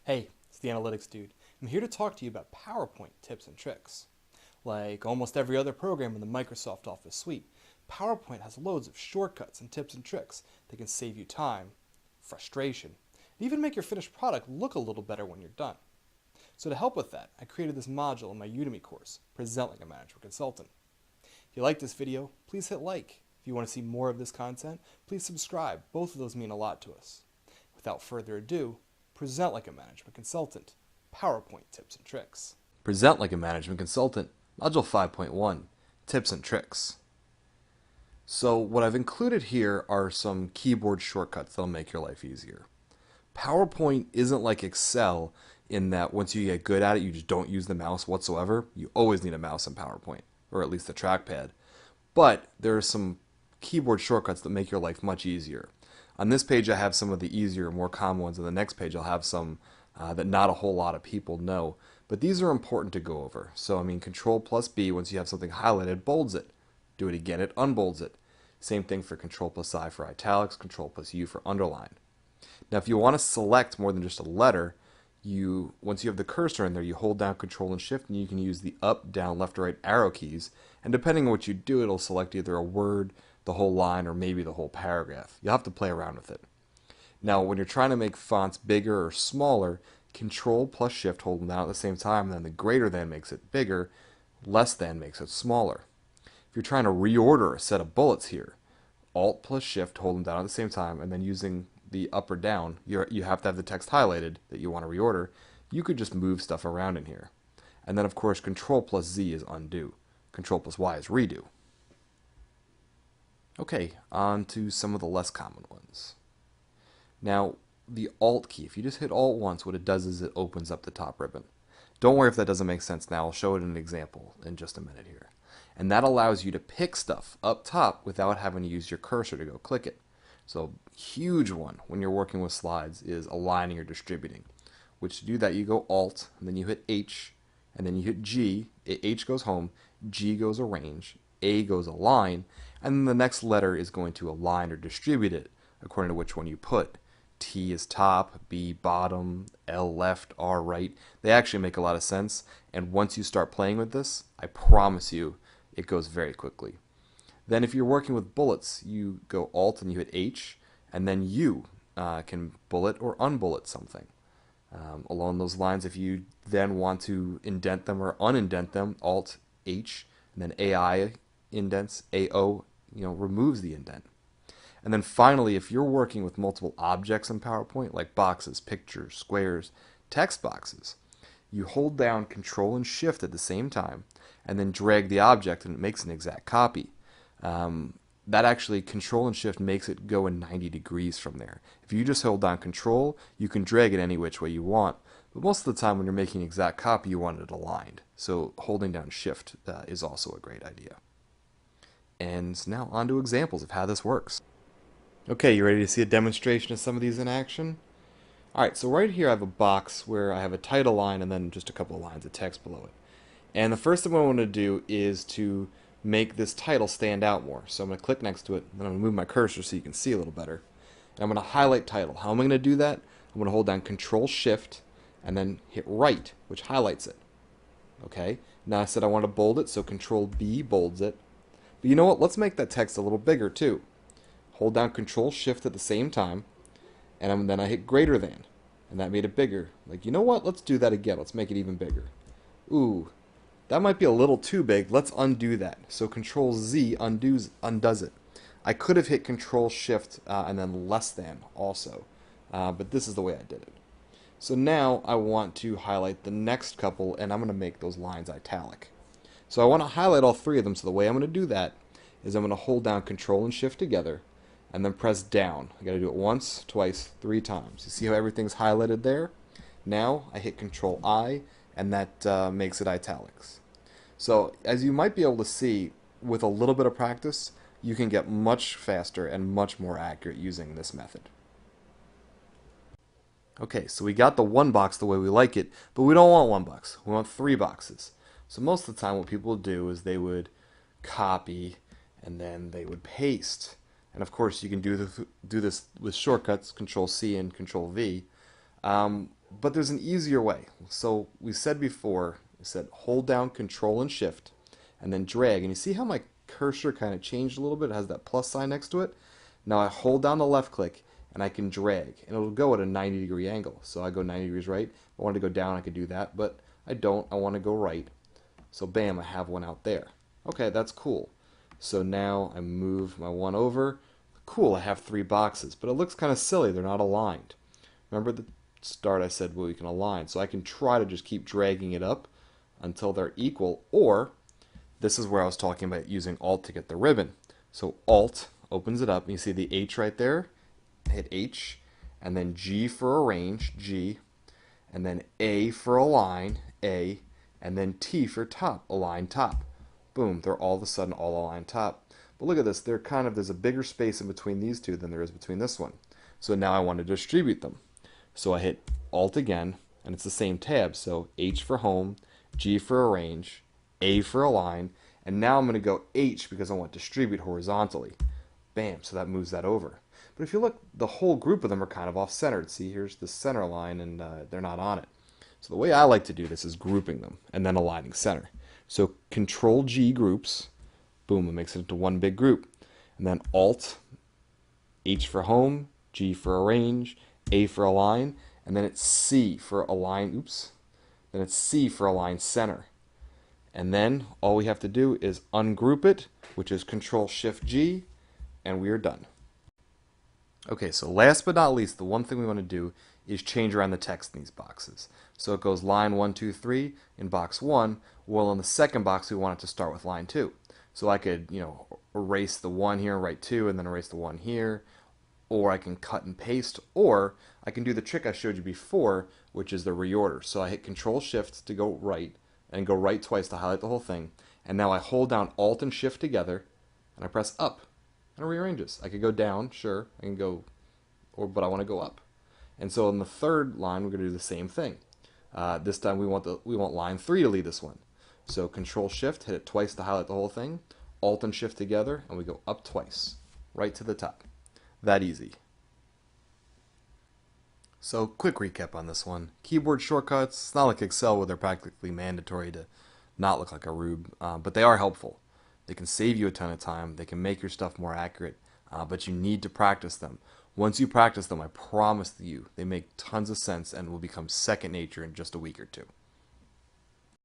Hey, it's the Analytics Dude. I'm here to talk to you about PowerPoint tips and tricks. Like almost every other program in the Microsoft Office suite, PowerPoint has loads of shortcuts and tips and tricks that can save you time, frustration, and even make your finished product look a little better when you're done. So to help with that, I created this module in my Udemy course, Present Like a Management Consultant. If you like this video, please hit like. If you want to see more of this content, please subscribe. Both of those mean a lot to us. Without further ado, Present Like a Management Consultant, PowerPoint Tips and Tricks. Present Like a Management Consultant, Module 5.1, Tips and Tricks. So what I've included here are some keyboard shortcuts that'll make your life easier. PowerPoint isn't like Excel in that once you get good at it, you just don't use the mouse whatsoever. You always need a mouse in PowerPoint, or at least a trackpad. But there are some keyboard shortcuts that make your life much easier. On this page, I have some of the easier, more common ones. On the next page, I'll have some that not a whole lot of people know. But these are important to go over. So, Control plus B, once you have something highlighted, bolds it. Do it again, it unbolds it. Same thing for Control plus I for italics, Control plus U for underline. Now, if you want to select more than just a letter, once you have the cursor in there, you hold down Control and Shift, and you can use the up, down, left, or right arrow keys. And depending on what you do, it'll select either a word, the whole line, or maybe the whole paragraph. You'll have to play around with it. Now, when you're trying to make fonts bigger or smaller, Control plus Shift holding down at the same time, and then the greater than makes it bigger, less than makes it smaller. If you're trying to reorder a set of bullets here, Alt plus Shift holding down at the same time, and then using the up or down, you have to have the text highlighted that you want to reorder. You could just move stuff around in here. And then, of course, Control plus Z is undo. Control plus Y is redo. Okay, on to some of the less common ones. Now, the Alt key, if you just hit Alt once, what it does is it opens up the top ribbon. Don't worry if that doesn't make sense now. I'll show it in an example in just a minute here. And that allows you to pick stuff up top without having to use your cursor to go click it. So, huge one when you're working with slides is aligning or distributing. Which to do that, you go Alt, and then you hit H, and then you hit G. H goes home, G goes arrange, A goes align, and then the next letter is going to align or distribute it according to which one you put. T is top, B bottom, L left, R right. They actually make a lot of sense, and once you start playing with this, I promise you, it goes very quickly. Then if you're working with bullets, you go Alt and you hit H, and then you can bullet or unbullet something. Along those lines, if you then want to indent them or unindent them, Alt H, and then AI indents, AO, removes the indent. And then finally, if you're working with multiple objects in PowerPoint, like boxes, pictures, squares, text boxes, you hold down Control and Shift at the same time, and then drag the object, and it makes an exact copy. That actually, Control and Shift makes it go in 90 degrees from there. If you just hold down Control, you can drag it any which way you want, but most of the time when you're making an exact copy, you want it aligned. So holding down Shift is also a great idea. And now on to examples of how this works. Okay, you ready to see a demonstration of some of these in action? Alright, so right here I have a box where I have a title line and then just a couple of lines of text below it. And the first thing I want to do is to make this title stand out more. So I'm going to click next to it, and then I'm going to move my cursor so you can see a little better. And I'm going to highlight title. How am I going to do that? I'm going to hold down Control Shift and then hit right, which highlights it. Okay, now I said I want to bold it, so Control B bolds it. But you know what? Let's make that text a little bigger too. Hold down Control Shift at the same time, and then I hit greater than, and that made it bigger. Like, you know what? Let's do that again. Let's make it even bigger. Ooh, that might be a little too big. Let's undo that. So Control Z undoes it. I could have hit Control Shift and then less than also, but this is the way I did it. So now I want to highlight the next couple, and I'm going to make those lines italic. So I want to highlight all three of them. So the way I'm going to do that is I'm going to hold down Control and Shift together, and then press down. I got to do it once, twice, 3 times. You see how everything's highlighted there? Now I hit Control I, and that makes it italics. So as you might be able to see, with a little bit of practice, you can get much faster and much more accurate using this method. Okay, so we got the one box the way we like it, but we don't want one box. We want 3 boxes. So most of the time what people do is they would copy and then they would paste. And of course you can do this with shortcuts, Control C and Control V. But there's an easier way. So we said before, we said hold down Control and Shift, and then drag. And you see how my cursor kind of changed a little bit? It has that plus sign next to it. Now I hold down the left click, and I can drag, and it'll go at a 90-degree angle. So I go 90 degrees right. If I wanted to go down, I could do that, but I don't. I want to go right. So bam, I have one out there. Okay, that's cool. So now I move my one over. Cool, I have 3 boxes, but it looks kind of silly. They're not aligned. Remember at the start I said, well, we can align. So I can try to just keep dragging it up until they're equal, or this is where I was talking about using Alt to get the ribbon. So Alt opens it up, and you see the H right there. Hit H, and then G for arrange, G, and then A for align, A, and then T for top, align top. Boom, they're all of a sudden all aligned top. But look at this, there's a bigger space in between these two than there is between this one. So now I want to distribute them. So I hit Alt again, and it's the same tab. So H for home, G for arrange, A for align, and now I'm going to go H because I want distribute horizontally. Bam, so that moves that over. But if you look, the whole group of them are kind of off-centered. See, here's the center line, and they're not on it. So the way I like to do this is grouping them and then aligning center. So Control G groups, boom, it makes it into one big group. And then Alt, H for home, G for arrange, A for align, and then it's C for align, oops, then it's C for align center. And then all we have to do is ungroup it, which is Control Shift G, and we are done. Okay, so last but not least, the one thing we want to do is change around the text in these boxes. So it goes line 1, 2, 3 in box 1. Well, in the second box, we want it to start with line 2. So I could, erase the 1 here and write 2, and then erase the 1 here. Or I can cut and paste, or I can do the trick I showed you before, which is the reorder. So I hit Control Shift to go right, and go right twice to highlight the whole thing. And now I hold down Alt and Shift together, and I press up, and it rearranges. I could go down, sure, I can go, but I want to go up. And so in the third line, we're going to do the same thing. This time we want line 3 to lead this one. So Control Shift, hit it twice to highlight the whole thing, Alt and Shift together, and we go up twice, right to the top. That easy. So quick recap on this one. Keyboard shortcuts, it's not like Excel where they're practically mandatory to not look like a rube, but they are helpful. They can save you a ton of time, they can make your stuff more accurate, but you need to practice them. Once you practice them, I promise you, they make tons of sense and will become second nature in just a week or two.